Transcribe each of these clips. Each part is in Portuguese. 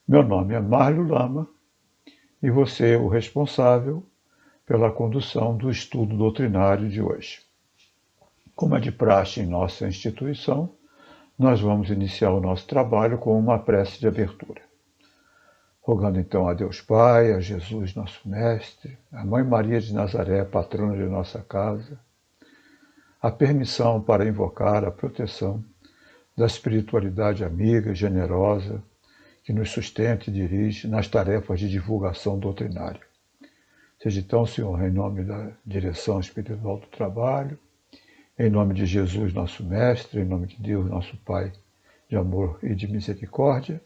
Meu nome é Márcio Lama e você é o responsável pela condução do estudo doutrinário de hoje. Como é de praxe em nossa instituição, nós vamos iniciar o nosso trabalho com uma prece de abertura. Rogando então a Deus Pai, a Jesus nosso Mestre, a Mãe Maria de Nazaré, patrona de nossa casa, a permissão para invocar a proteção da espiritualidade amiga e generosa que nos sustenta e dirige nas tarefas de divulgação doutrinária. Seja então, Senhor, em nome da direção espiritual do trabalho, em nome de Jesus, nosso Mestre, em nome de Deus, nosso Pai, de amor e de misericórdia,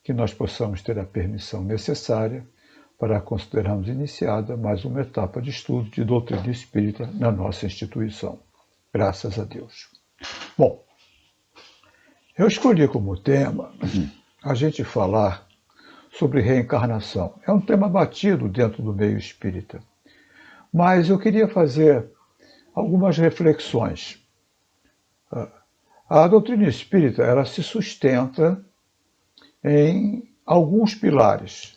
que nós possamos ter a permissão necessária para considerarmos iniciada mais uma etapa de estudo de doutrina espírita na nossa instituição. Graças a Deus. Bom, eu escolhi como tema a gente falar sobre reencarnação. É um tema batido dentro do meio espírita, mas eu queria fazer algumas reflexões. A doutrina espírita, ela se sustenta em alguns pilares.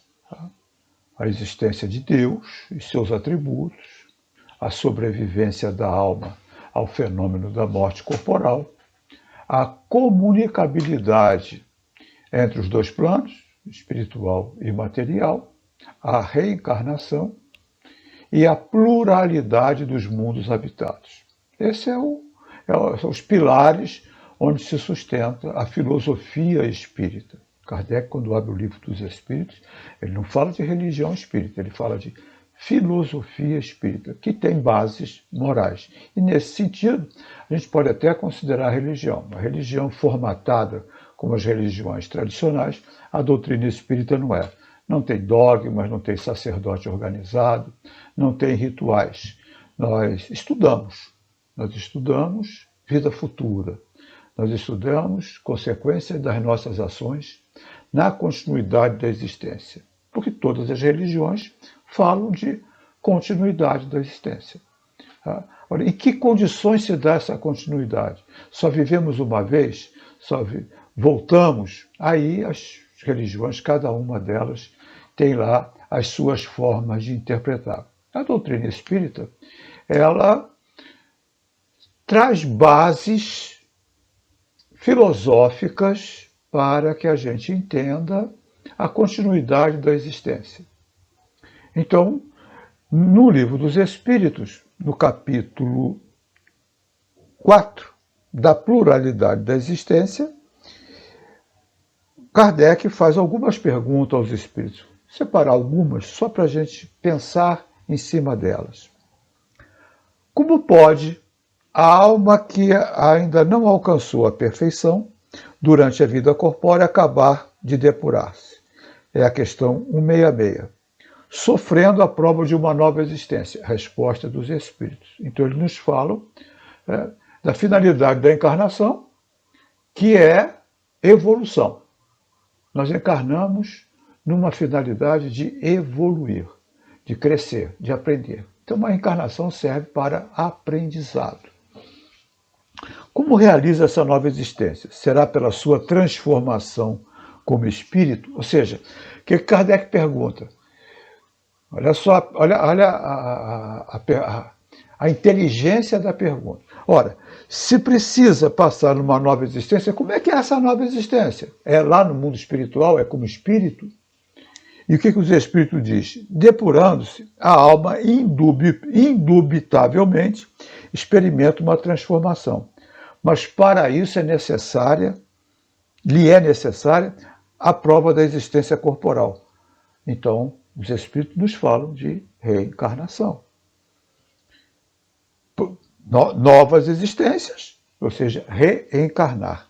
A existência de Deus e seus atributos, a sobrevivência da alma ao fenômeno da morte corporal, a comunicabilidade entre os dois planos, espiritual e material, a reencarnação e a pluralidade dos mundos habitados. Esses são os pilares onde se sustenta a filosofia espírita. Kardec, quando abre o Livro dos Espíritos, ele não fala de religião espírita, ele fala de filosofia espírita, que tem bases morais. E, nesse sentido, a gente pode até considerar a religião. Uma religião formatada como as religiões tradicionais, a doutrina espírita não é. Não tem dogmas, não tem sacerdote organizado, não tem rituais. Nós estudamos vida futura. Nós estudamos consequências das nossas ações na continuidade da existência. Porque todas as religiões falam de continuidade da existência. Ora, em que condições se dá essa continuidade? Só vivemos uma vez? Voltamos? Aí as religiões, cada uma delas, tem lá as suas formas de interpretar. A doutrina espírita, ela traz bases filosóficas para que a gente entenda a continuidade da existência. Então, no Livro dos Espíritos, no capítulo 4, da pluralidade da existência, Kardec faz algumas perguntas aos espíritos. Vou separar algumas só para a gente pensar em cima delas. Como pode a alma que ainda não alcançou a perfeição durante a vida corpórea acabar de depurar-se? É a questão 166. Sofrendo a prova de uma nova existência. Resposta dos espíritos. Então eles nos falam da finalidade da encarnação, que é evolução. Nós encarnamos numa finalidade de evoluir, de crescer, de aprender. Então a encarnação serve para aprendizado. Como realiza essa nova existência? Será pela sua transformação como espírito? Ou seja, o que Kardec pergunta? Olha só, olha a inteligência da pergunta. Ora, se precisa passar numa nova existência, como é que é essa nova existência? É lá no mundo espiritual? É como espírito? E o que os espíritos dizem? Depurando-se, a alma indubitavelmente experimenta uma transformação. Mas para isso lhe é necessária a prova da existência corporal. Então, os espíritos nos falam de reencarnação. Novas existências, ou seja, reencarnar.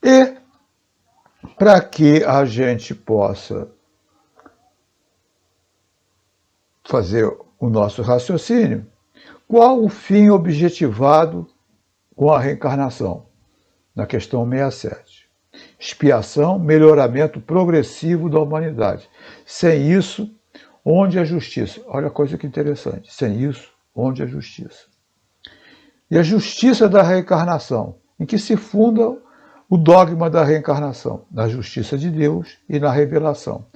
E para que a gente possa fazer o nosso raciocínio, qual o fim objetivado com a reencarnação? Na questão 67. Expiação, melhoramento progressivo da humanidade. Sem isso, onde a justiça? Olha a coisa que interessante. Sem isso, onde a justiça? E a justiça da reencarnação, em que se fundam o dogma da reencarnação, na justiça de Deus e na revelação,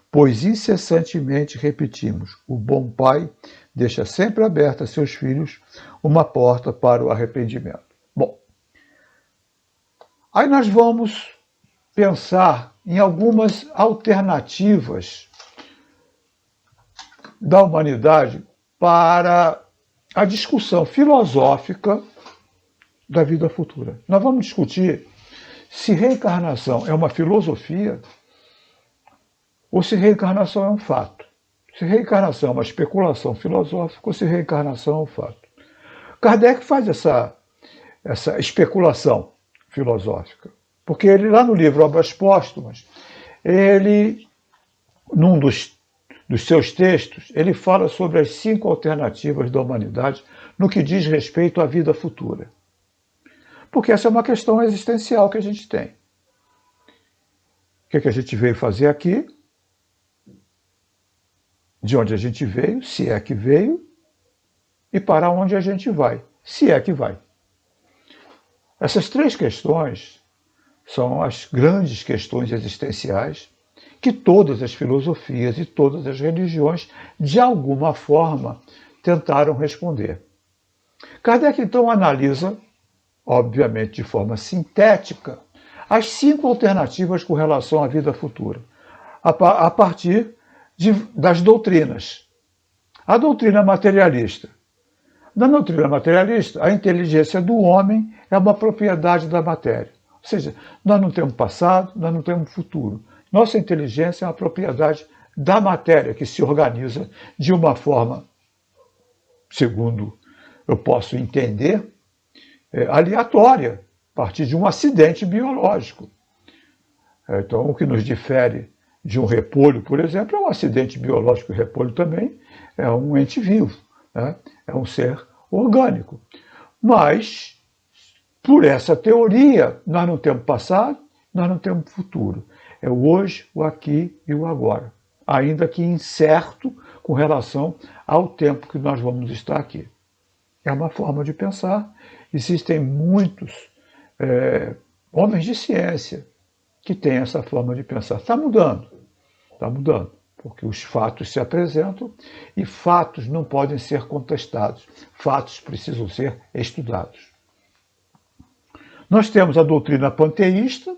pois incessantemente repetimos, o bom pai deixa sempre aberta a seus filhos uma porta para o arrependimento. Bom, aí nós vamos pensar em algumas alternativas da humanidade para a discussão filosófica da vida futura. Nós vamos discutir se reencarnação é uma filosofia ou se reencarnação é um fato. Se reencarnação é uma especulação filosófica ou se reencarnação é um fato. Kardec faz essa especulação filosófica, porque ele, lá no livro Obras Póstumas, ele, num dos seus textos, ele fala sobre as 5 alternativas da humanidade no que diz respeito à vida futura. Porque essa é uma questão existencial que a gente tem. O que a gente veio fazer aqui? De onde a gente veio, se é que veio, e para onde a gente vai, se é que vai. Essas 3 questões são as grandes questões existenciais que todas as filosofias e todas as religiões, de alguma forma, tentaram responder. Kardec, então, analisa, obviamente de forma sintética, as 5 alternativas com relação à vida futura, a partir das doutrinas. A doutrina materialista. Na doutrina materialista, a inteligência do homem é uma propriedade da matéria. Ou seja, nós não temos passado, nós não temos futuro. Nossa inteligência é uma propriedade da matéria, que se organiza de uma forma, segundo eu posso entender, aleatória, a partir de um acidente biológico. Então, o que nos difere de um repolho, por exemplo, é um acidente biológico. O repolho também é um ente vivo, né? É um ser orgânico. Mas, por essa teoria, nós não temos passado, nós não temos futuro. É o hoje, o aqui e o agora. Ainda que incerto com relação ao tempo que nós vamos estar aqui. É uma forma de pensar. Existem muitos homens de ciência que têm essa forma de pensar. Está mudando, porque os fatos se apresentam e fatos não podem ser contestados. Fatos precisam ser estudados. Nós temos a doutrina panteísta,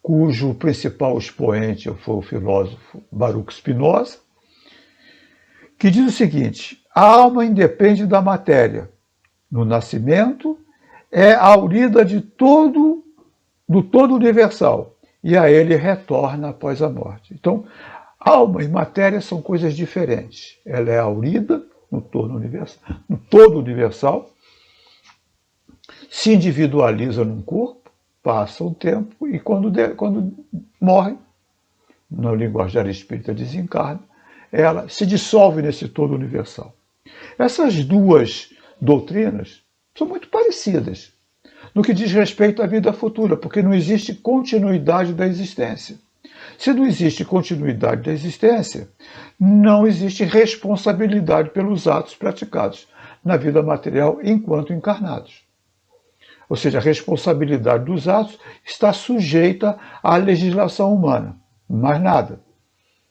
cujo principal expoente foi o filósofo Baruch Spinoza, que diz o seguinte: a alma independe da matéria. No nascimento, é aurida do todo universal, e a ele retorna após a morte. Então, alma e matéria são coisas diferentes. Ela é aurida no todo universal, se individualiza num corpo, passa um tempo, e quando morre, na linguagem espírita desencarna, ela se dissolve nesse todo universal. Essas 2 doutrinas são muito parecidas no que diz respeito à vida futura, porque não existe continuidade da existência. Se não existe continuidade da existência, não existe responsabilidade pelos atos praticados na vida material enquanto encarnados. Ou seja, a responsabilidade dos atos está sujeita à legislação humana, mais nada.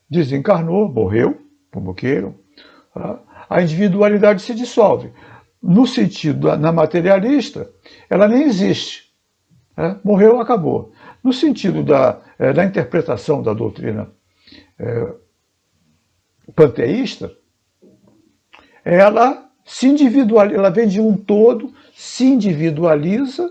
Desencarnou, morreu, como queiram, a individualidade se dissolve. No sentido, na materialista, ela nem existe. Morreu, acabou. No sentido da interpretação da doutrina panteísta, ela se individualiza, ela vem de um todo, se individualiza,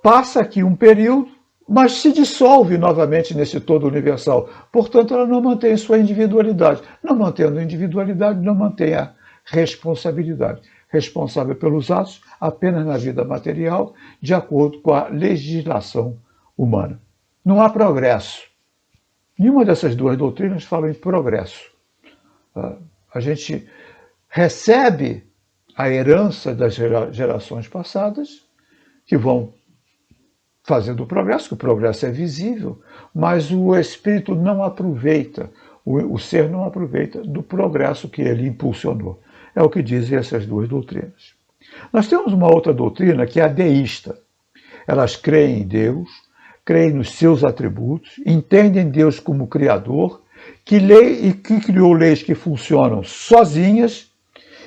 passa aqui um período, mas se dissolve novamente nesse todo universal. Portanto, ela não mantém sua individualidade. Não mantendo a individualidade, não mantém a responsabilidade. Responsável pelos atos apenas na vida material, de acordo com a legislação humana. Não há progresso. Nenhuma dessas 2 doutrinas fala em progresso. A gente recebe a herança das gerações passadas, que vão fazendo o progresso, que o progresso é visível, mas o espírito não aproveita, o ser não aproveita do progresso que ele impulsionou. É o que dizem essas 2 doutrinas. Nós temos uma outra doutrina que é a deísta. Elas creem em Deus, creem nos seus atributos, entendem Deus como Criador, que criou leis que funcionam sozinhas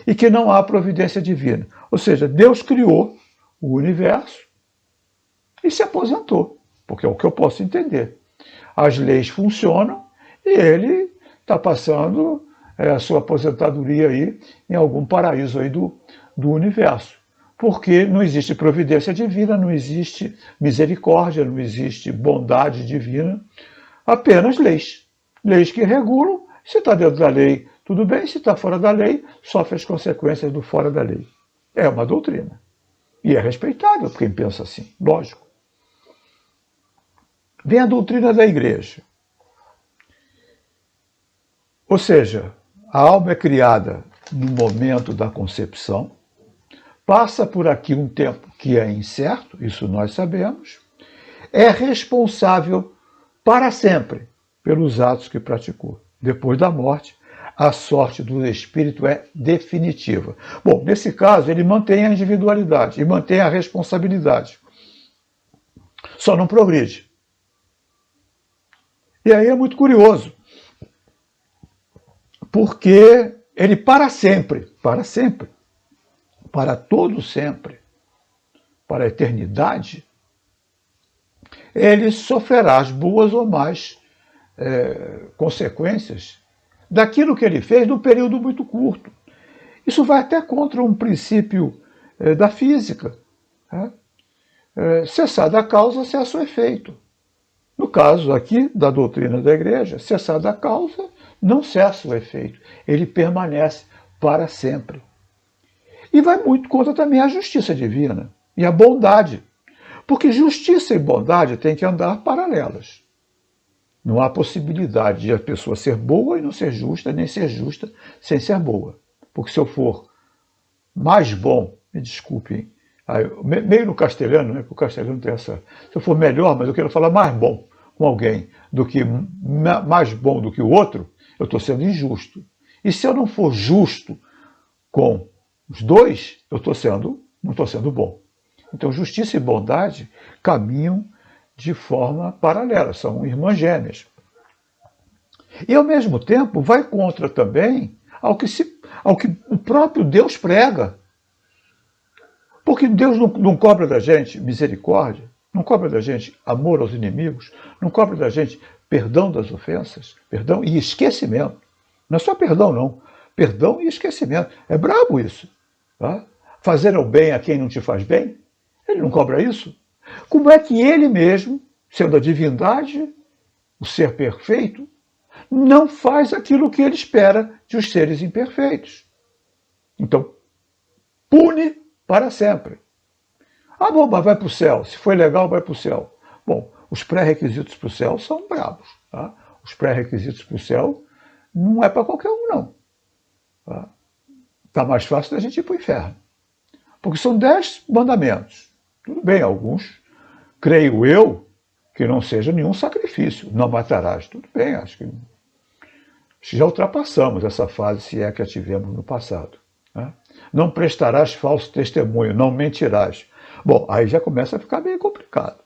e que não há providência divina. Ou seja, Deus criou o universo e se aposentou, porque é o que eu posso entender. As leis funcionam e ele está passando a sua aposentadoria aí em algum paraíso aí do universo. Porque não existe providência divina, não existe misericórdia, não existe bondade divina, apenas leis. Leis que regulam, se está dentro da lei, tudo bem, se está fora da lei, sofre as consequências do fora da lei. É uma doutrina. E é respeitável quem pensa assim, lógico. Vem a doutrina da igreja. Ou seja, a alma é criada no momento da concepção, passa por aqui um tempo que é incerto, isso nós sabemos, é responsável para sempre pelos atos que praticou. Depois da morte, a sorte do espírito é definitiva. Bom, nesse caso, ele mantém a individualidade e mantém a responsabilidade. Só não progride. E aí é muito curioso, porque ele para sempre, para todo sempre, para a eternidade, ele sofrerá as boas ou más consequências daquilo que ele fez num período muito curto. Isso vai até contra um princípio da física. Cessar a causa, cessa o efeito. No caso aqui da doutrina da igreja, cessar a causa, não cessa o efeito. Ele permanece para sempre. E vai muito contra também a justiça divina e a bondade. Porque justiça e bondade têm que andar paralelas. Não há possibilidade de a pessoa ser boa e não ser justa, nem ser justa sem ser boa. Porque se eu for mais bom, me desculpem, meio no castelhano, né, porque o castelhano tem essa... Se eu for melhor, mas eu quero falar mais bom com alguém do que mais bom do que o outro, eu estou sendo injusto. E se eu não for justo com os dois, não estou sendo bom. Então, justiça e bondade caminham de forma paralela, são irmãs gêmeas. E, ao mesmo tempo, vai contra também ao que o próprio Deus prega. Porque Deus não cobra da gente misericórdia, não cobra da gente amor aos inimigos, não cobra da gente perdão das ofensas, perdão e esquecimento. Não é só perdão, não. Perdão e esquecimento. É brabo isso. Tá? Fazer o bem a quem não te faz bem, ele não cobra isso. Como é que ele mesmo, sendo a divindade, o ser perfeito, não faz aquilo que ele espera de os seres imperfeitos? Então, pune para sempre. Ah, bom, mas vai para o céu. Se foi legal, vai para o céu. Bom, os pré-requisitos para o céu são bravos. Tá? Os pré-requisitos para o céu não é para qualquer um, não. Está mais fácil da gente ir para o inferno. Porque são 10 mandamentos. Tudo bem, alguns, creio eu, que não seja nenhum sacrifício. Não matarás. Tudo bem, acho que já ultrapassamos essa fase, se é que a tivemos no passado. Né? Não prestarás falso testemunho, não mentirás. Bom, aí já começa a ficar meio complicado.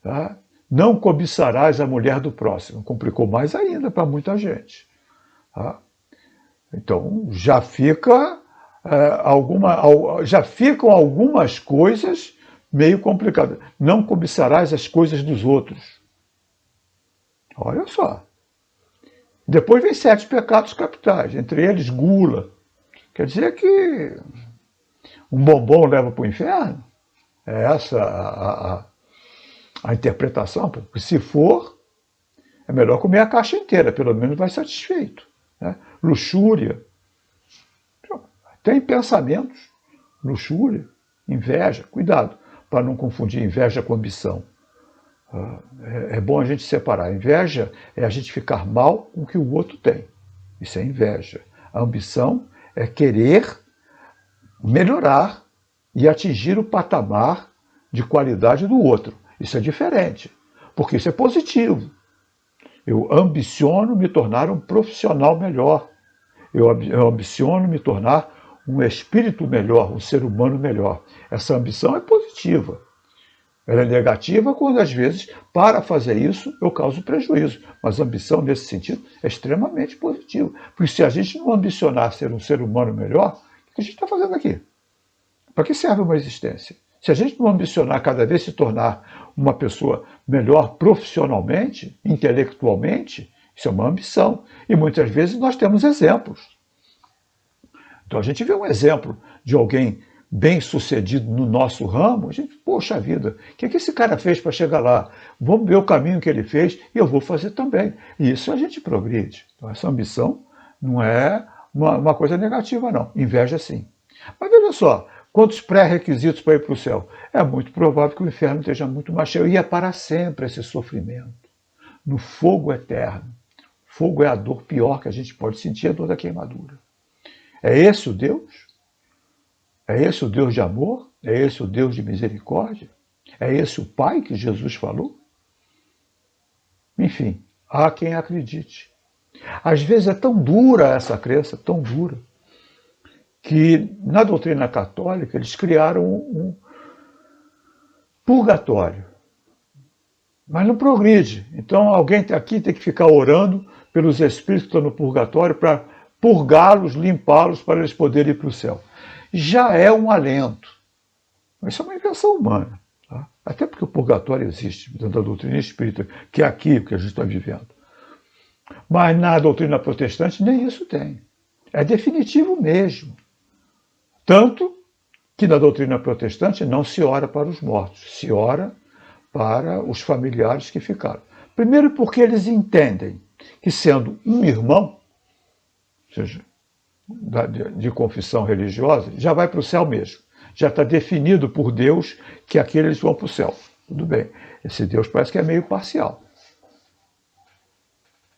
Tá? Não cobiçarás a mulher do próximo. Complicou mais ainda para muita gente. Tá? Então, já ficam algumas coisas meio complicadas. Não cobiçarás as coisas dos outros. Olha só. Depois vem 7 pecados capitais, entre eles gula. Quer dizer que um bombom leva para o inferno? É essa a interpretação? Porque se for, é melhor comer a caixa inteira, pelo menos vai satisfeito. Né? Luxúria. Tem pensamentos, luxúria, inveja. Cuidado para não confundir inveja com ambição. É bom a gente separar. Inveja é a gente ficar mal com o que o outro tem. Isso é inveja. A ambição é querer melhorar e atingir o patamar de qualidade do outro. Isso é diferente, porque isso é positivo. Eu ambiciono me tornar um profissional melhor. Eu ambiciono me tornar um espírito melhor, um ser humano melhor. Essa ambição é positiva. Ela é negativa quando, às vezes, para fazer isso, eu causo prejuízo. Mas a ambição, nesse sentido, é extremamente positiva. Porque se a gente não ambicionar ser um ser humano melhor, o que a gente está fazendo aqui? Para que serve uma existência? Se a gente não ambicionar cada vez se tornar uma pessoa melhor profissionalmente, intelectualmente, isso é uma ambição. E muitas vezes nós temos exemplos. Então a gente vê um exemplo de alguém bem sucedido no nosso ramo, a gente, poxa vida, o que esse cara fez para chegar lá? Vamos ver o caminho que ele fez e eu vou fazer também. E isso a gente progride. Então essa ambição não é uma coisa negativa, não. Inveja sim. Mas veja só, quantos pré-requisitos para ir para o céu? É muito provável que o inferno esteja muito mais cheio. E é para sempre esse sofrimento. No fogo eterno. Fogo é a dor pior que a gente pode sentir, a dor da queimadura. É esse o Deus? É esse o Deus de amor? É esse o Deus de misericórdia? É esse o Pai que Jesus falou? Enfim, há quem acredite. Às vezes é tão dura essa crença, tão dura, que na doutrina católica eles criaram um purgatório. Mas não progride. Então alguém aqui tem que ficar orando pelos espíritos que estão no purgatório para purgá-los, limpá-los para eles poderem ir para o céu. Já é um alento. Isso é uma invenção humana. Tá? Até porque o purgatório existe dentro da doutrina espírita, que é aqui que a gente está vivendo. Mas na doutrina protestante nem isso tem. É definitivo mesmo. Tanto que na doutrina protestante não se ora para os mortos, se ora para os familiares que ficaram. Primeiro porque eles entendem que sendo um irmão, ou seja, de confissão religiosa, já vai para o céu mesmo. Já está definido por Deus que aqueles vão para o céu. Tudo bem. Esse Deus parece que é meio parcial.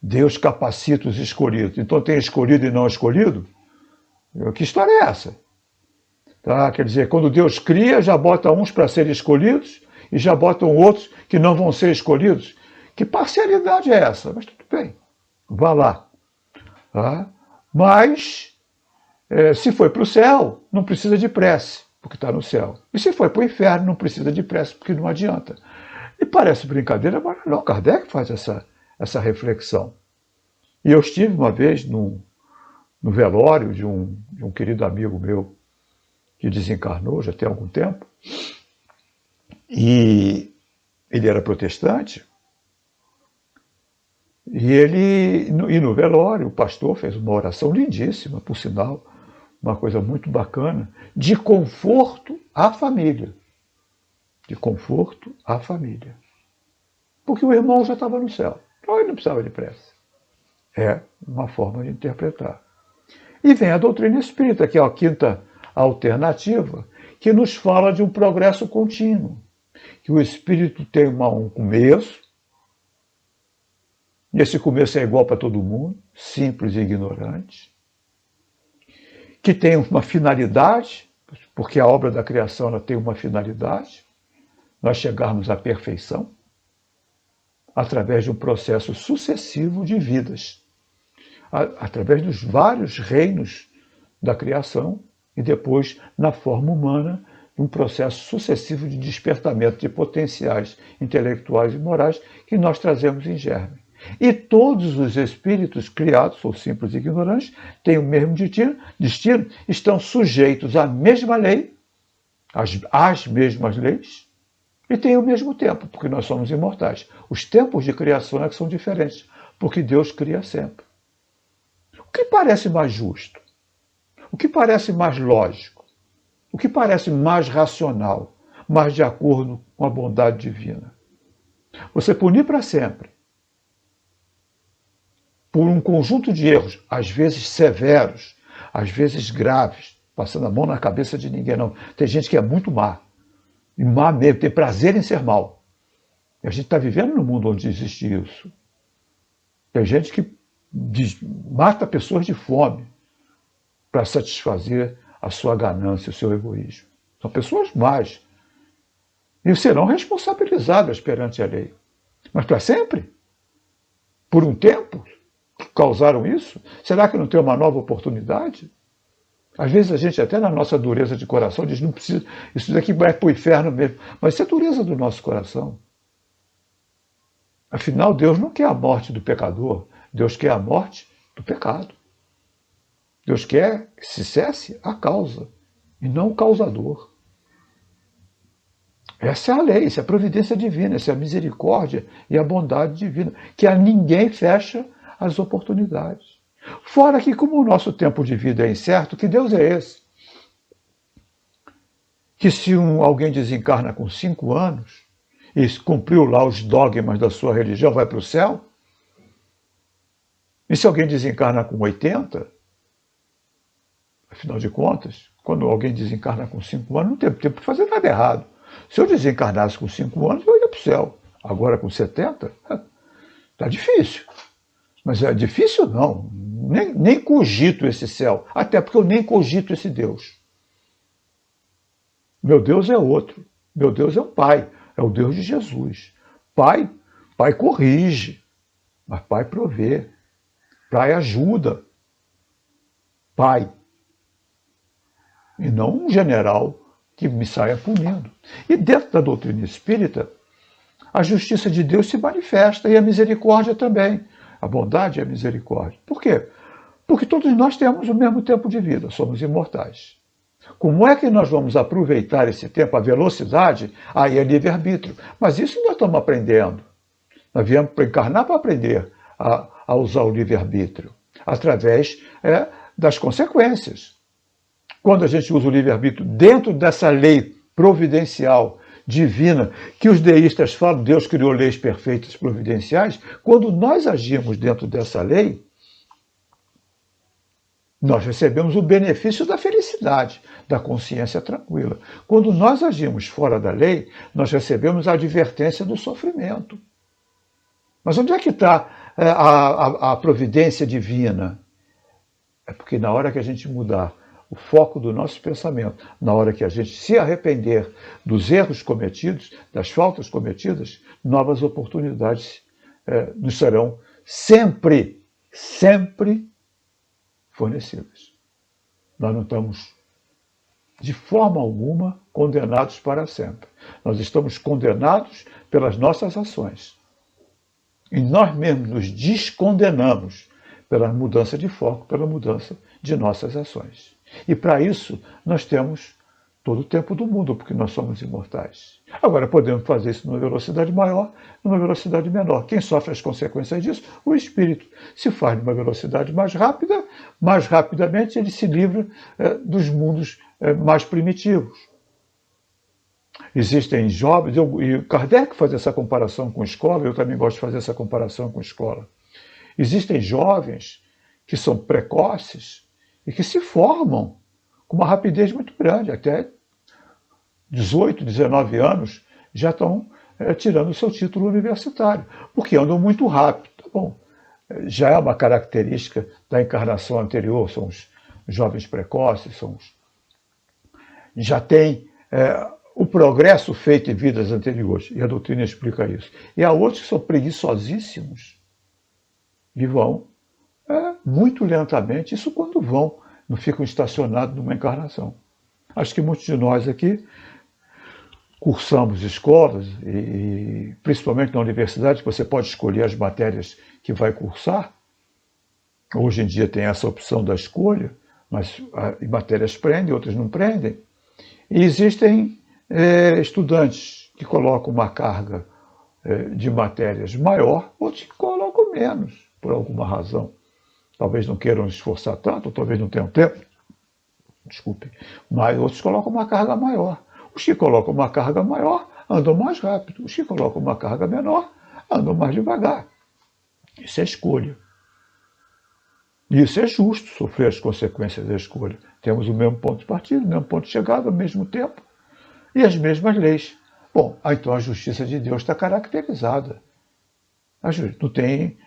Deus capacita os escolhidos. Então tem escolhido e não escolhido? Que história é essa? Tá? Quer dizer, quando Deus cria, já bota uns para serem escolhidos e já botam outros que não vão ser escolhidos. Que parcialidade é essa? Mas tudo bem. Vá lá. Tá? Mas se foi para o céu, não precisa de prece, porque está no céu. E se foi para o inferno, não precisa de prece, porque não adianta. E parece brincadeira, mas não, Kardec faz essa reflexão. E eu estive uma vez no velório de um querido amigo meu, que desencarnou já tem algum tempo, e ele era protestante, e no velório o pastor fez uma oração lindíssima, por sinal, uma coisa muito bacana, de conforto à família. De conforto à família. Porque o irmão já estava no céu. Então ele não precisava de prece. É uma forma de interpretar. E vem a doutrina espírita, que é a quinta alternativa, que nos fala de um progresso contínuo. Que o espírito tem um começo, e esse começo é igual para todo mundo, simples e ignorante, que tem uma finalidade, porque a obra da criação ela tem uma finalidade, nós chegarmos à perfeição, através de um processo sucessivo de vidas, através dos vários reinos da criação e depois, na forma humana, um processo sucessivo de despertamento de potenciais intelectuais e morais que nós trazemos em germe. E todos os espíritos criados, ou simples e ignorantes, têm o mesmo destino, estão sujeitos à mesma lei, às mesmas leis, e têm o mesmo tempo, porque nós somos imortais. Os tempos de criação é que são diferentes, porque Deus cria sempre. O que parece mais justo? O que parece mais lógico? O que parece mais racional, mais de acordo com a bondade divina? Você punir para sempre, por um conjunto de erros, às vezes severos, às vezes graves, passando a mão na cabeça de ninguém, não. Tem gente que é muito má, e má mesmo, tem prazer em ser mal. E a gente está vivendo num mundo onde existe isso. Tem gente que mata pessoas de fome para satisfazer a sua ganância, o seu egoísmo. São pessoas más. E serão responsabilizadas perante a lei. Mas para sempre? Por um tempo? Causaram isso? Será que não tem uma nova oportunidade? Às vezes a gente, até na nossa dureza de coração, diz, não precisa, isso daqui vai para o inferno mesmo. Mas isso é a dureza do nosso coração. Afinal, Deus não quer a morte do pecador, Deus quer a morte do pecado. Deus quer que se cesse a causa, e não o causador. Essa é a lei, essa é a providência divina, essa é a misericórdia e a bondade divina, que a ninguém fecha as oportunidades. Fora que, como o nosso tempo de vida é incerto, que Deus é esse? Que se alguém desencarna com 5 anos e cumpriu lá os dogmas da sua religião, vai para o céu? E se alguém desencarna com 80? Afinal de contas, quando alguém desencarna com 5 anos, não tem tempo de fazer nada errado. Se eu desencarnasse com 5 anos, eu ia para o céu. Agora com 70, está difícil. Mas é difícil não. Nem cogito esse céu. Até porque eu nem cogito esse Deus. Meu Deus é outro. Meu Deus é um Pai. É o Deus de Jesus. Pai corrige. Mas Pai provê. Pai ajuda. Pai. E não um general que me saia punindo. E dentro da doutrina espírita, a justiça de Deus se manifesta e a misericórdia também. A bondade e a misericórdia. Por quê? Porque todos nós temos o mesmo tempo de vida, somos imortais. Como é que nós vamos aproveitar esse tempo, a velocidade? Aí é livre-arbítrio. Mas isso nós estamos aprendendo. Nós viemos para encarnar para aprender a usar o livre-arbítrio, através das consequências. Quando a gente usa o livre-arbítrio dentro dessa lei providencial, divina, que os deístas falam, Deus criou leis perfeitas providenciais, quando nós agimos dentro dessa lei, nós recebemos o benefício da felicidade, da consciência tranquila. Quando nós agimos fora da lei, nós recebemos a advertência do sofrimento. Mas onde é que está a providência divina? É porque na hora que a gente mudar o foco do nosso pensamento, na hora que a gente se arrepender dos erros cometidos, das faltas cometidas, novas oportunidades nos serão sempre fornecidas. Nós não estamos, de forma alguma, condenados para sempre. Nós estamos condenados pelas nossas ações. E nós mesmos nos descondenamos pela mudança de foco, pela mudança de nossas ações. E para isso nós temos todo o tempo do mundo, porque nós somos imortais. Agora, podemos fazer isso numa velocidade maior, numa velocidade menor. Quem sofre as consequências disso? O espírito. Se faz numa velocidade mais rápida, mais rapidamente ele se livra dos mundos mais primitivos. Existem jovens, e Kardec faz essa comparação com escola, eu também gosto de fazer essa comparação com escola. Existem jovens que são precoces e que se formam com uma rapidez muito grande, até 18, 19 anos já estão tirando o seu título universitário, porque andam muito rápido. Tá bom, já é uma característica da encarnação anterior, são os jovens precoces, já tem o progresso feito em vidas anteriores, e a doutrina explica isso. E há outros que são preguiçosíssimos e vão muito lentamente, isso quando vão, não ficam estacionados numa encarnação. Acho que muitos de nós aqui cursamos escolas, e principalmente na universidade, que você pode escolher as matérias que vai cursar. Hoje em dia tem essa opção da escolha, mas matérias prendem, outras não prendem. E existem estudantes que colocam uma carga de matérias maior, outros que colocam menos, por alguma razão. Talvez não queiram esforçar tanto, talvez não tenham tempo, desculpe, mas outros colocam uma carga maior. Os que colocam uma carga maior andam mais rápido, os que colocam uma carga menor andam mais devagar. Isso é escolha. E isso é justo, sofrer as consequências da escolha. Temos o mesmo ponto de partida, o mesmo ponto de chegada, ao mesmo tempo, e as mesmas leis. Bom, então a justiça de Deus está caracterizada.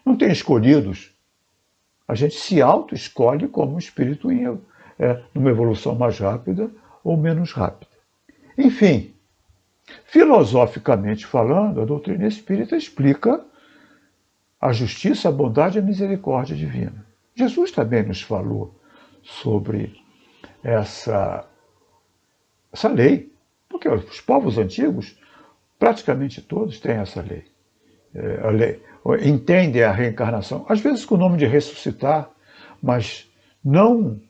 Não tem escolhidos. A gente se auto-escolhe como espírito numa evolução mais rápida ou menos rápida. Enfim, filosoficamente falando, a doutrina espírita explica a justiça, a bondade e a misericórdia divina. Jesus também nos falou sobre essa lei, porque os povos antigos, praticamente todos têm essa lei. A lei entendem a reencarnação, às vezes com o nome de ressuscitar, mas não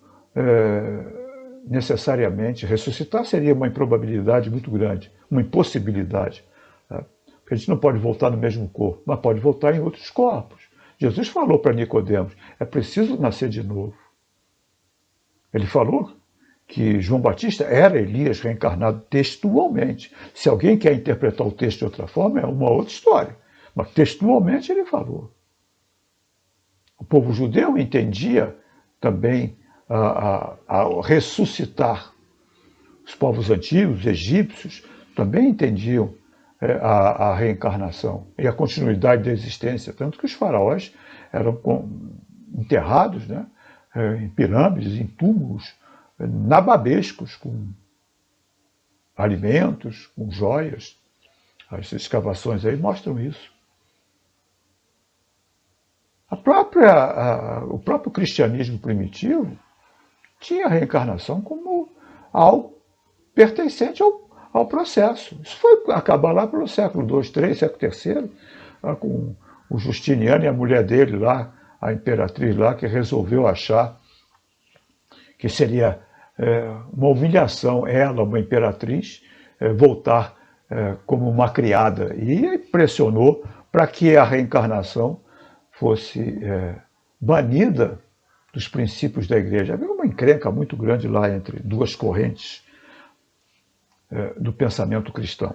necessariamente. Ressuscitar seria uma improbabilidade muito grande, uma impossibilidade. Tá? Porque a gente não pode voltar no mesmo corpo, mas pode voltar em outros corpos. Jesus falou para Nicodemos, é preciso nascer de novo. Ele falou que João Batista era Elias reencarnado textualmente. Se alguém quer interpretar o texto de outra forma, é uma outra história. Mas textualmente ele falou. O povo judeu entendia também a ressuscitar. Os povos antigos, os egípcios, também entendiam a reencarnação e a continuidade da existência. Tanto que os faraós eram enterrados, né, em pirâmides, em túmulos nababescos, com alimentos, com joias. As escavações aí mostram isso. O próprio cristianismo primitivo tinha a reencarnação como algo pertencente ao processo. Isso foi acabar lá pelo século II, III, século III, lá com o Justiniano e a mulher dele lá, a imperatriz lá, que resolveu achar que seria uma humilhação ela, uma imperatriz, voltar como uma criada. E pressionou para que a reencarnação fosse banida dos princípios da igreja. Havia uma encrenca muito grande lá entre duas correntes do pensamento cristão.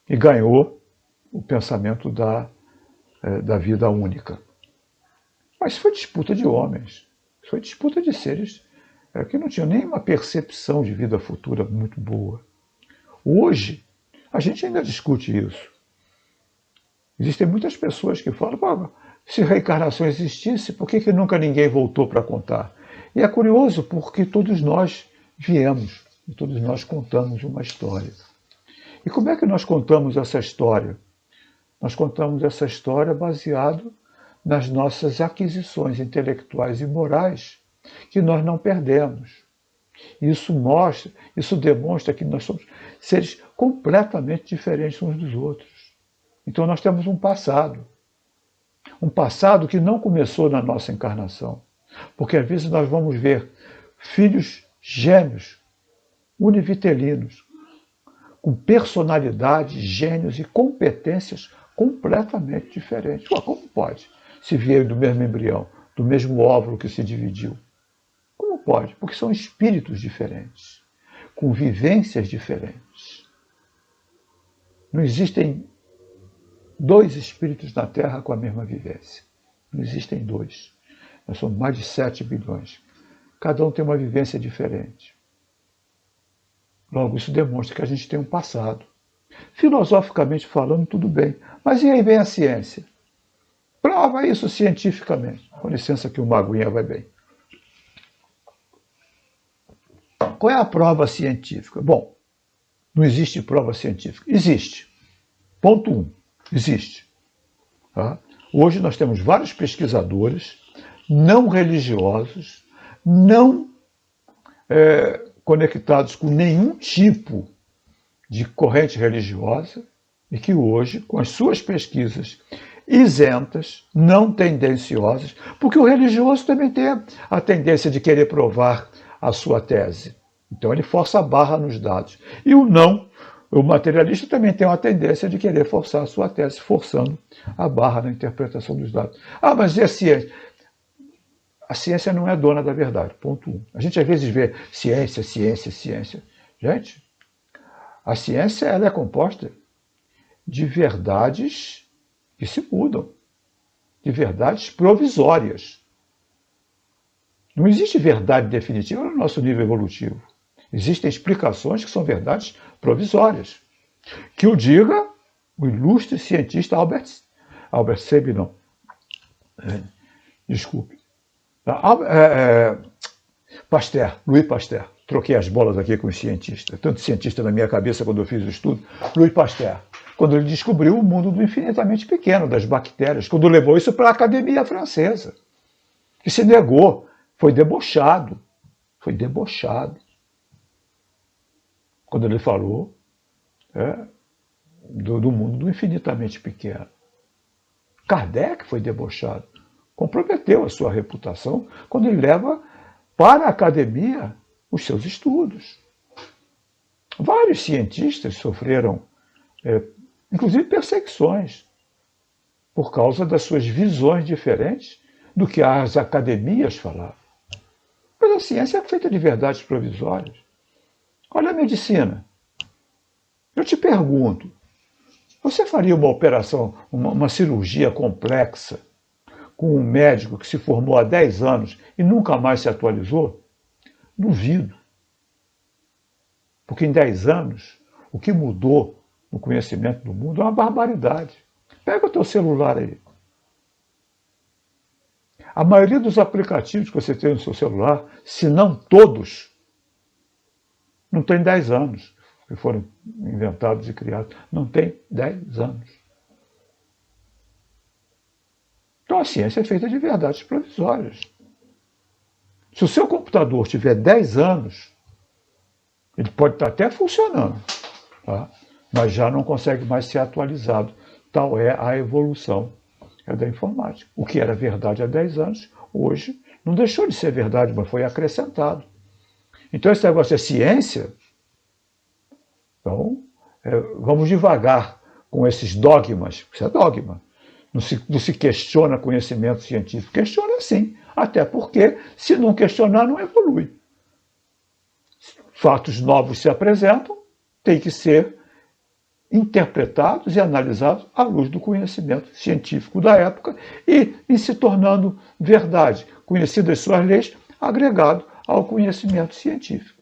E ganhou o pensamento da vida única. Mas isso foi disputa de homens, isso foi disputa de seres que não tinham nem uma percepção de vida futura muito boa. Hoje, a gente ainda discute isso. Existem muitas pessoas que falam, se reencarnação existisse, por que nunca ninguém voltou para contar? E é curioso, porque todos nós viemos, e todos nós contamos uma história. E como é que nós contamos essa história? Nós contamos essa história baseado nas nossas aquisições intelectuais e morais, que nós não perdemos. Isso demonstra que nós somos seres completamente diferentes uns dos outros. Então nós temos um passado que não começou na nossa encarnação. Porque às vezes nós vamos ver filhos gêmeos, univitelinos, com personalidade, gênios e competências completamente diferentes. Como pode? Se vieram do mesmo embrião, do mesmo óvulo que se dividiu. Como pode? Porque são espíritos diferentes, com vivências diferentes. Não existem dois espíritos na Terra com a mesma vivência. Não existem dois. Nós somos mais de 7 bilhões. Cada um tem uma vivência diferente. Logo, isso demonstra que a gente tem um passado. Filosoficamente falando, tudo bem. Mas e aí vem a ciência? Prova isso cientificamente. Com licença que uma aguinha vai bem. Qual é a prova científica? Bom, não existe prova científica. Existe. Ponto 1. Existe. Tá? Hoje nós temos vários pesquisadores não religiosos, não conectados com nenhum tipo de corrente religiosa e que hoje, com as suas pesquisas isentas, não tendenciosas, porque o religioso também tem a tendência de querer provar a sua tese. Então ele força a barra nos dados. E o materialista também tem uma tendência de querer forçar a sua tese, forçando a barra na interpretação dos dados. Mas e a ciência? A ciência não é dona da verdade, ponto 1. A gente às vezes vê ciência. Gente, a ciência ela é composta de verdades que se mudam, de verdades provisórias. Não existe verdade definitiva no nosso nível evolutivo. Existem explicações que são verdades provisórias. Que o diga o ilustre cientista Albert Sabin, não. Desculpe. Louis Pasteur. Troquei as bolas aqui com os cientistas. Tanto cientista na minha cabeça quando eu fiz o estudo. Louis Pasteur. Quando ele descobriu o mundo do infinitamente pequeno, das bactérias. Quando levou isso para a Academia Francesa. Que se negou. Foi debochado. foi debochado quando ele falou do mundo do infinitamente pequeno. Kardec foi debochado, comprometeu a sua reputação quando ele leva para a academia os seus estudos. Vários cientistas sofreram, inclusive, perseguições por causa das suas visões diferentes do que as academias falavam. Mas a ciência é feita de verdades provisórias. Olha a medicina. Eu te pergunto, você faria uma operação, uma cirurgia complexa com um médico que se formou há 10 anos e nunca mais se atualizou? Duvido. Porque em 10 anos, o que mudou no conhecimento do mundo é uma barbaridade. Pega o teu celular aí. A maioria dos aplicativos que você tem no seu celular, se não todos, não tem 10 anos que foram inventados e criados. Não tem 10 anos. Então a ciência é feita de verdades provisórias. Se o seu computador tiver 10 anos, ele pode estar até funcionando, tá? Mas já não consegue mais ser atualizado. Tal é a evolução da informática. O que era verdade há 10 anos, hoje não deixou de ser verdade, mas foi acrescentado. Então esse negócio é ciência. Então, vamos devagar com esses dogmas. Isso é dogma. Não se questiona conhecimento científico. Questiona sim. Até porque, se não questionar, não evolui. Fatos novos se apresentam, têm que ser interpretados e analisados à luz do conhecimento científico da época e se tornando verdade, conhecidas suas leis, agregado ao conhecimento científico,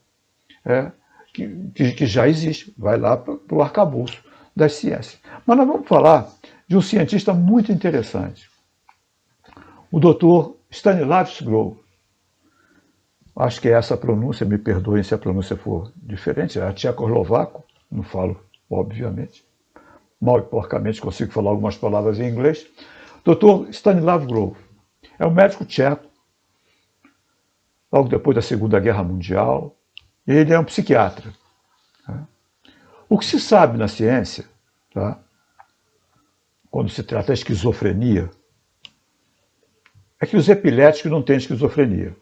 que já existe, vai lá para o arcabouço das ciências. Mas nós vamos falar de um cientista muito interessante, o Dr. Stanisław Grof. Acho que é essa a pronúncia, me perdoem se a pronúncia for diferente, é tchecoslovaco, não falo, obviamente. Mal e porcamente consigo falar algumas palavras em inglês. Dr. Stanisław Grof é um médico tcheco, logo depois da Segunda Guerra Mundial, e ele é um psiquiatra. Tá? O que se sabe na ciência, tá? Quando se trata da esquizofrenia, é que os epiléticos não têm esquizofrenia.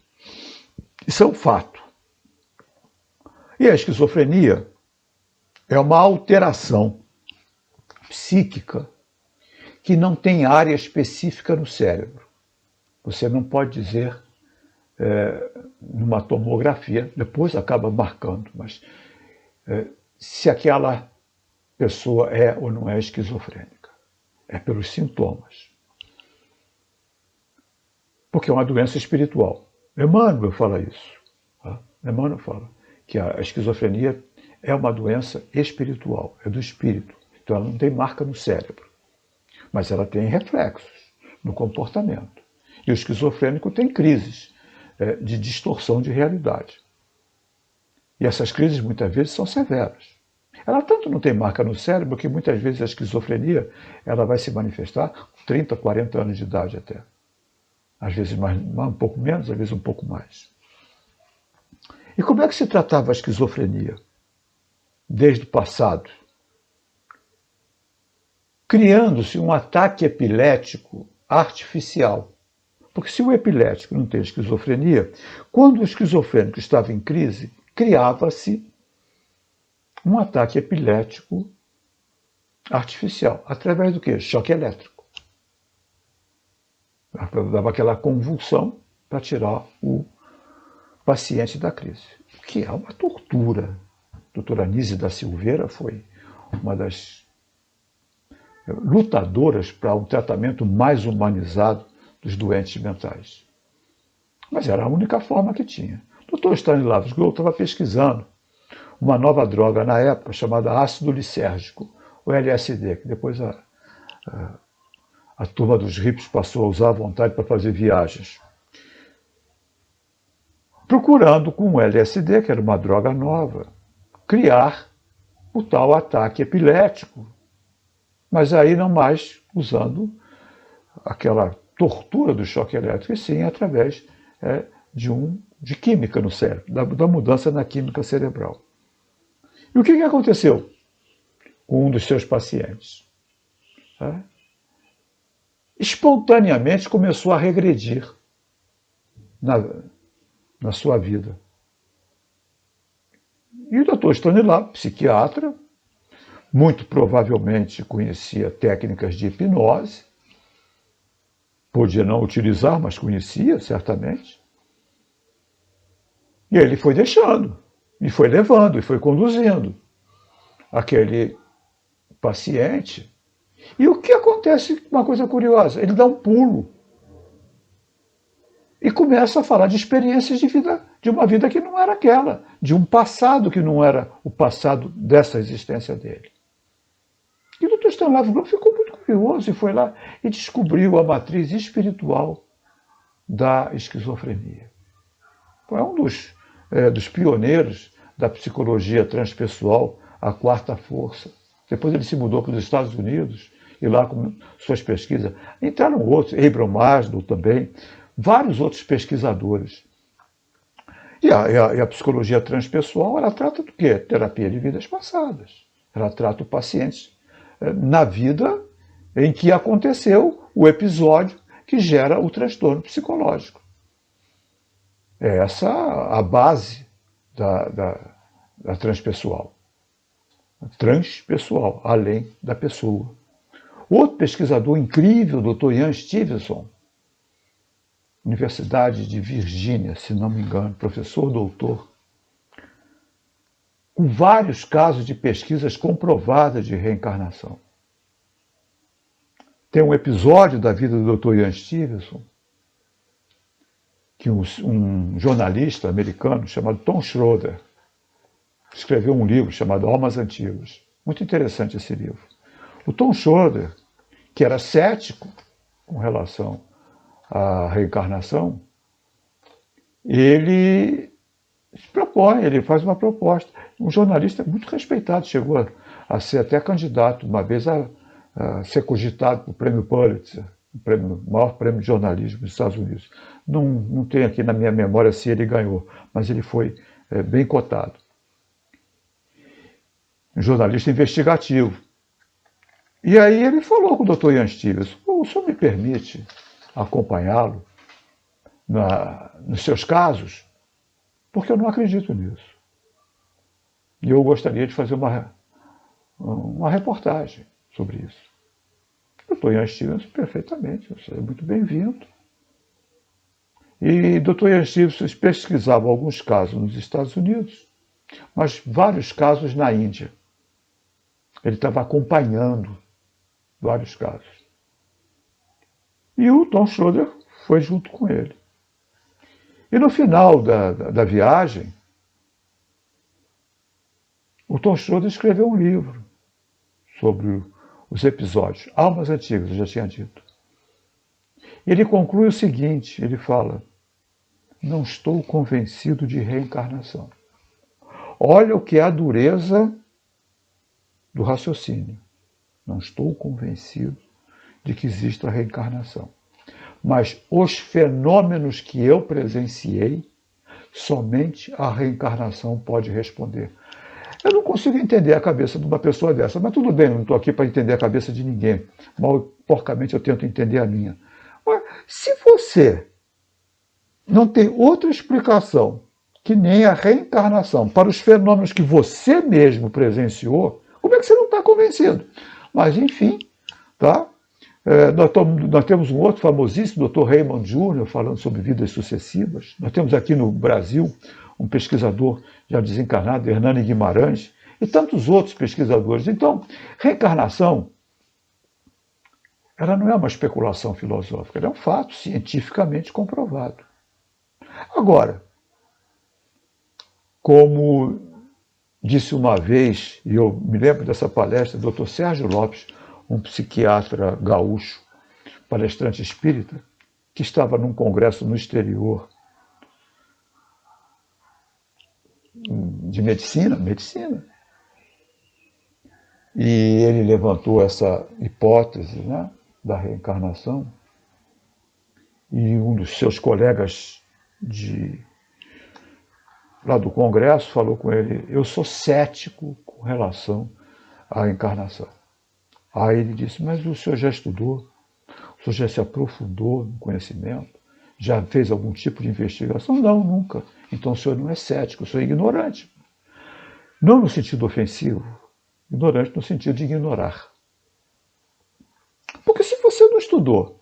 Isso é um fato. E a esquizofrenia é uma alteração psíquica que não tem área específica no cérebro. Você não pode dizer numa tomografia, depois acaba marcando, mas se aquela pessoa é ou não é esquizofrênica. É pelos sintomas. Porque é uma doença espiritual. Emmanuel fala isso. Tá? Emmanuel fala que a esquizofrenia é uma doença espiritual, é do espírito. Então ela não tem marca no cérebro, mas ela tem reflexos no comportamento. E o esquizofrênico tem crises de distorção de realidade. E essas crises muitas vezes são severas. Ela tanto não tem marca no cérebro que muitas vezes a esquizofrenia ela vai se manifestar com 30, 40 anos de idade até. Às vezes um pouco menos, às vezes um pouco mais. E como é que se tratava a esquizofrenia? Desde o passado. Criando-se um ataque epilético artificial. Porque se o epilético não tem esquizofrenia, quando o esquizofrênico estava em crise, criava-se um ataque epilético artificial. Através do quê? Choque elétrico. Dava aquela convulsão para tirar o paciente da crise. O que é uma tortura. A doutora Anísia da Silveira foi uma das lutadoras para um tratamento mais humanizado dos doentes mentais. Mas era a única forma que tinha. O doutor Stanisław Grof estava pesquisando uma nova droga na época chamada ácido lisérgico, o LSD, que depois a turma dos hippies passou a usar à vontade para fazer viagens. Procurando com o LSD, que era uma droga nova, criar o tal ataque epilético. Mas aí não mais usando aquela tortura do choque elétrico, e sim através de um de química no cérebro, da mudança na química cerebral. E o que aconteceu com um dos seus pacientes? Espontaneamente começou a regredir na sua vida. E o Dr. Stanisław, psiquiatra, muito provavelmente conhecia técnicas de hipnose, podia não utilizar, mas conhecia, certamente. E ele foi deixando, e foi levando, e foi conduzindo aquele paciente. E o que acontece, uma coisa curiosa, ele dá um pulo e começa a falar de experiências de vida, de uma vida que não era aquela, de um passado que não era o passado dessa existência dele. E o Dr. Stanisław Grof ficou muito curioso e foi lá e descobriu a matriz espiritual da esquizofrenia. É um dos pioneiros da psicologia transpessoal, a quarta força. Depois ele se mudou para os Estados Unidos e lá com suas pesquisas. Entraram outros, Abraham Maslow também, vários outros pesquisadores. E a psicologia transpessoal, ela trata do quê? Terapia de vidas passadas. Ela trata o paciente na vida em que aconteceu o episódio que gera o transtorno psicológico. É essa a base da transpessoal. Transpessoal, além da pessoa. Outro pesquisador incrível, o Dr. Ian Stevenson, Universidade de Virgínia, se não me engano, professor doutor, com vários casos de pesquisas comprovadas de reencarnação. Tem um episódio da vida do Dr. Ian Stevenson, que um jornalista americano chamado Tom Schroeder escreveu um livro chamado Almas Antigas. Muito interessante esse livro. O Tom Schroeder, que era cético com relação à reencarnação, ele se propõe, ele faz uma proposta. Um jornalista muito respeitado, chegou a ser até candidato, uma vez a ser cogitado para o prêmio Pulitzer, o maior prêmio de jornalismo dos Estados Unidos. Não tenho aqui na minha memória se ele ganhou, mas ele foi bem cotado. Um jornalista investigativo. E aí ele falou com o Dr. Ian Stevenson: o senhor me permite acompanhá-lo nos seus casos? Porque eu não acredito nisso. E eu gostaria de fazer uma reportagem sobre isso. O Dr. Ian Stevenson, perfeitamente, você é muito bem-vindo. E o Dr. Ian Stevenson pesquisava alguns casos nos Estados Unidos, mas vários casos na Índia. Ele estava acompanhando vários casos. E o Tom Schroeder foi junto com ele. E no final da viagem, o Tom Schroeder escreveu um livro sobre os episódios, Almas Antigas, eu já tinha dito. E ele conclui o seguinte, ele fala: não estou convencido de reencarnação. Olha o que é a dureza do raciocínio. Não estou convencido de que exista reencarnação. Mas os fenômenos que eu presenciei, somente a reencarnação pode responder. Eu não consigo entender a cabeça de uma pessoa dessa, mas tudo bem, eu não estou aqui para entender a cabeça de ninguém. Mal porcamente eu tento entender a minha. Mas, se você não tem outra explicação que nem a reencarnação para os fenômenos que você mesmo presenciou, como é que você não está convencido? Mas, enfim, tá? Nós temos um outro famosíssimo, Dr. Raymond Jr., falando sobre vidas sucessivas. Nós temos aqui no Brasil um pesquisador já desencarnado, Hernani Guimarães, e tantos outros pesquisadores. Então, reencarnação, ela não é uma especulação filosófica, ela é um fato cientificamente comprovado. Agora, como disse uma vez, e eu me lembro dessa palestra, Dr. Sérgio Lopes, um psiquiatra gaúcho, palestrante espírita, que estava num congresso no exterior de medicina, e ele levantou essa hipótese, né, da reencarnação, e um dos seus colegas de lá do Congresso, falou com ele: eu sou cético com relação à encarnação. Aí ele disse: mas o senhor já estudou? O senhor já se aprofundou no conhecimento? Já fez algum tipo de investigação? Não, nunca. Então o senhor não é cético, o senhor é ignorante. Não no sentido ofensivo, ignorante no sentido de ignorar. Porque se você não estudou,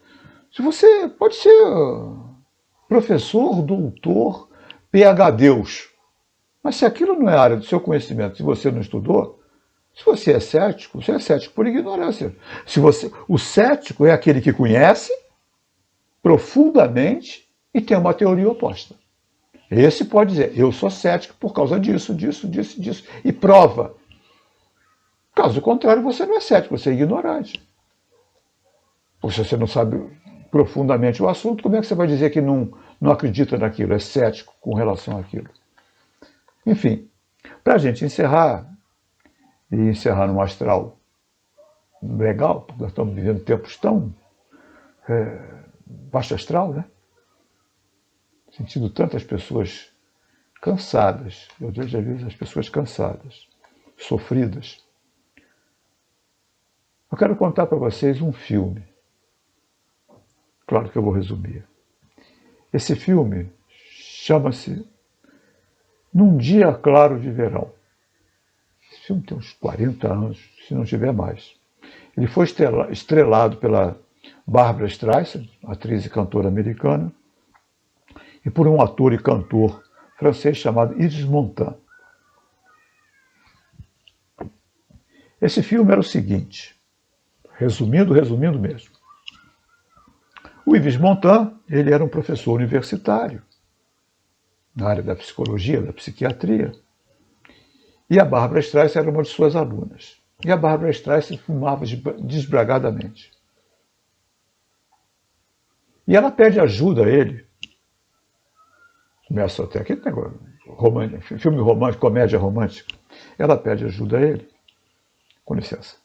se você pode ser professor, doutor, PhDeus, mas se aquilo não é área do seu conhecimento, se você não estudou, se você é cético por ignorância. O cético é aquele que conhece profundamente e tem uma teoria oposta. Esse pode dizer: eu sou cético por causa disso, e prova. Caso contrário, você não é cético, você é ignorante. Porque se você não sabe profundamente o assunto, como é que você vai dizer que não acredita naquilo, é cético com relação àquilo? Enfim, para a gente encerrar, e encerrar num astral legal, porque nós estamos vivendo tempos tão baixo astral, né? Sentindo tantas pessoas cansadas, eu já vi as pessoas cansadas, sofridas. Eu quero contar para vocês um filme. Claro que eu vou resumir. Esse filme chama-se Num Dia Claro de Verão. Esse filme tem uns 40 anos, se não tiver mais. Ele foi estrelado pela Barbra Streisand, atriz e cantora americana, e por um ator e cantor francês chamado Yves Montand. Esse filme era o seguinte, resumindo mesmo. O Yves Montand, ele era um professor universitário na área da psicologia, da psiquiatria, e a Barbra Streisand era uma de suas alunas. E a Barbra Streisand fumava desbragadamente. E ela pede ajuda a ele. Começa até aquele negócio, filme romântico, comédia romântica. Ela pede ajuda a ele. Com licença.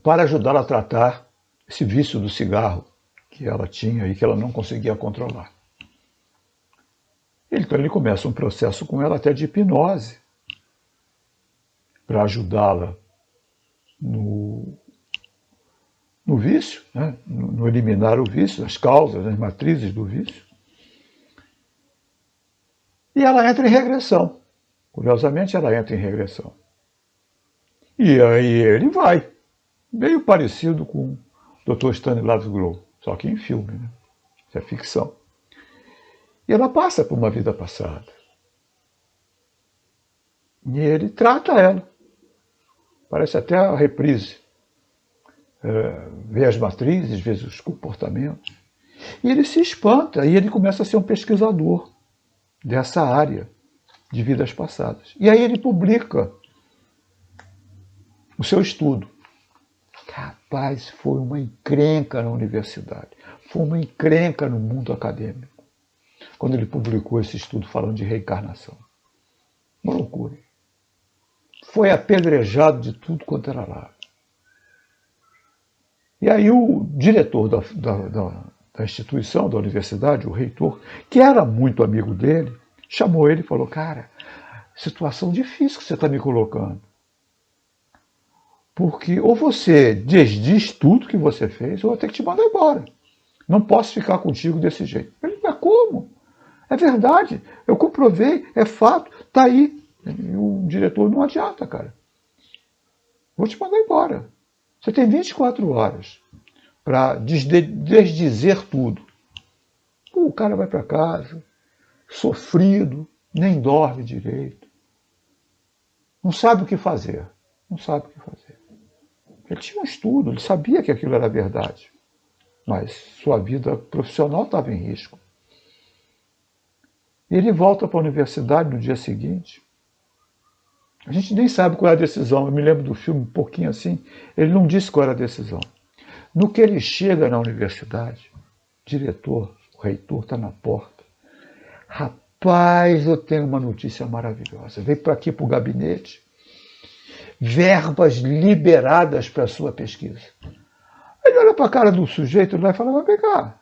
Para ajudá-la a tratar esse vício do cigarro que ela tinha e que ela não conseguia controlar. Então ele começa um processo com ela até de hipnose para ajudá-la no vício, né? No eliminar o vício, as causas, as matrizes do vício. E ela entra em regressão. Curiosamente, ela entra em regressão. E aí ele vai. Meio parecido com o Dr. Stanislav Grof, só que em filme, né? Isso é ficção. E ela passa por uma vida passada. E ele trata ela. Parece até a reprise. Vê as matrizes, vê os comportamentos. E ele se espanta e ele começa a ser um pesquisador dessa área de vidas passadas. E aí ele publica o seu estudo. Rapaz, foi uma encrenca na universidade. Foi uma encrenca no mundo acadêmico. Quando ele publicou esse estudo falando de reencarnação. Uma loucura. Foi apedrejado de tudo quanto era lado. E aí o diretor da instituição, da universidade, o reitor, que era muito amigo dele, chamou ele e falou: cara, situação difícil que você está me colocando. Porque ou você desdiz tudo que você fez, ou eu vou ter que te mandar embora. Não posso ficar contigo desse jeito. Ele: mas como? É verdade, eu comprovei, é fato, está aí. E o diretor: não adianta, cara. Vou te mandar embora. Você tem 24 horas para desdizer tudo. O cara vai para casa, sofrido, nem dorme direito. Não sabe o que fazer. Não sabe o que fazer. Ele tinha um estudo, ele sabia que aquilo era verdade. Mas sua vida profissional estava em risco. E ele volta para a universidade no dia seguinte. A gente nem sabe qual é a decisão. Eu me lembro do filme um pouquinho assim. Ele não disse qual era a decisão. No que ele chega na universidade, o diretor, o reitor está na porta. Rapaz, eu tenho uma notícia maravilhosa. Veio para aqui para o gabinete. Verbas liberadas para a sua pesquisa. Ele olha para a cara do sujeito lá e fala: mas vem cá,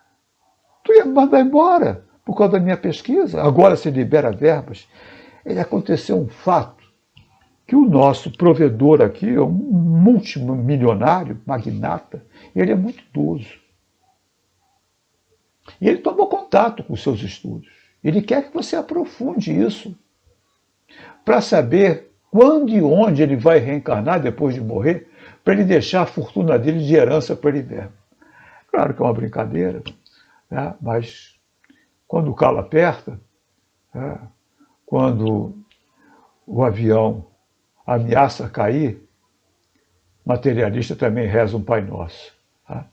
tu ia me mandar embora. por causa da minha pesquisa. Agora se libera verbas. Ele aconteceu um fato, que o nosso provedor aqui é um multimilionário, magnata, e ele é muito idoso. E ele tomou contato com os seus estudos. Ele quer que você aprofunde isso, para saber quando e onde ele vai reencarnar depois de morrer, para ele deixar a fortuna dele de herança para ele mesmo. Claro que é uma brincadeira, né? Mas quando o calo aperta, né? Quando o avião ameaça cair, o materialista também reza um Pai Nosso. Tá?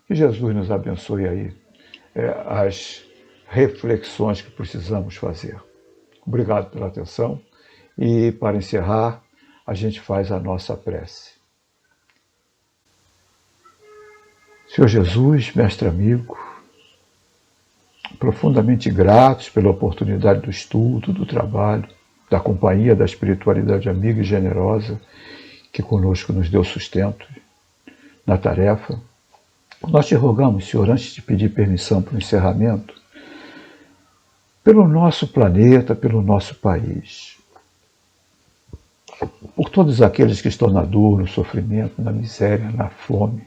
Que Jesus nos abençoe aí as reflexões que precisamos fazer. Obrigado pela atenção e, para encerrar, a gente faz a nossa prece. Senhor Jesus, mestre amigo, profundamente gratos pela oportunidade do estudo, do trabalho, da companhia, da espiritualidade amiga e generosa que conosco nos deu sustento na tarefa. Nós te rogamos, Senhor, antes de pedir permissão para o encerramento, pelo nosso planeta, pelo nosso país, por todos aqueles que estão na dor, no sofrimento, na miséria, na fome,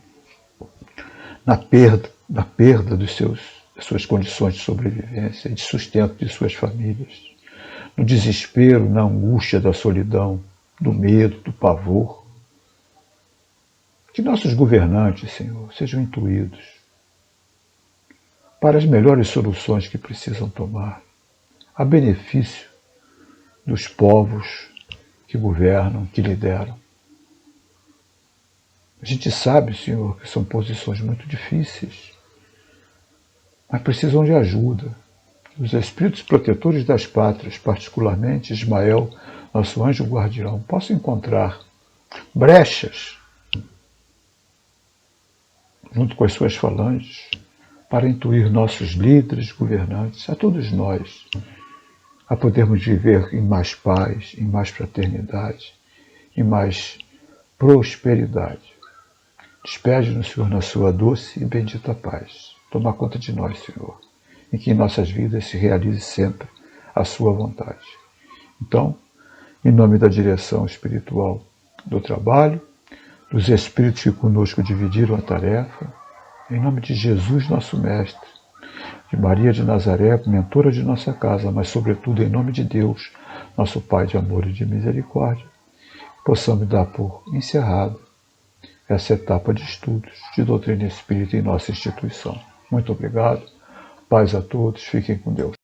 na perda das suas condições de sobrevivência e de sustento de suas famílias, no desespero, na angústia da solidão, do medo, do pavor. Que nossos governantes, Senhor, sejam intuídos para as melhores soluções que precisam tomar, a benefício dos povos que governam, que lideram. A gente sabe, Senhor, que são posições muito difíceis, mas precisam de ajuda. Os espíritos protetores das pátrias, particularmente Ismael, nosso anjo guardião, possam encontrar brechas junto com as suas falanges para intuir nossos líderes, governantes, a todos nós, a podermos viver em mais paz, em mais fraternidade, em mais prosperidade. Despede-nos, Senhor, na sua doce e bendita paz. Toma conta de nós, Senhor, em que em nossas vidas se realize sempre a sua vontade. Então, em nome da direção espiritual do trabalho, dos espíritos que conosco dividiram a tarefa, em nome de Jesus, nosso Mestre, de Maria de Nazaré, mentora de nossa casa, mas sobretudo em nome de Deus, nosso Pai de amor e de misericórdia, possamos dar por encerrada essa etapa de estudos de doutrina espírita em nossa instituição. Muito obrigado, paz a todos, fiquem com Deus.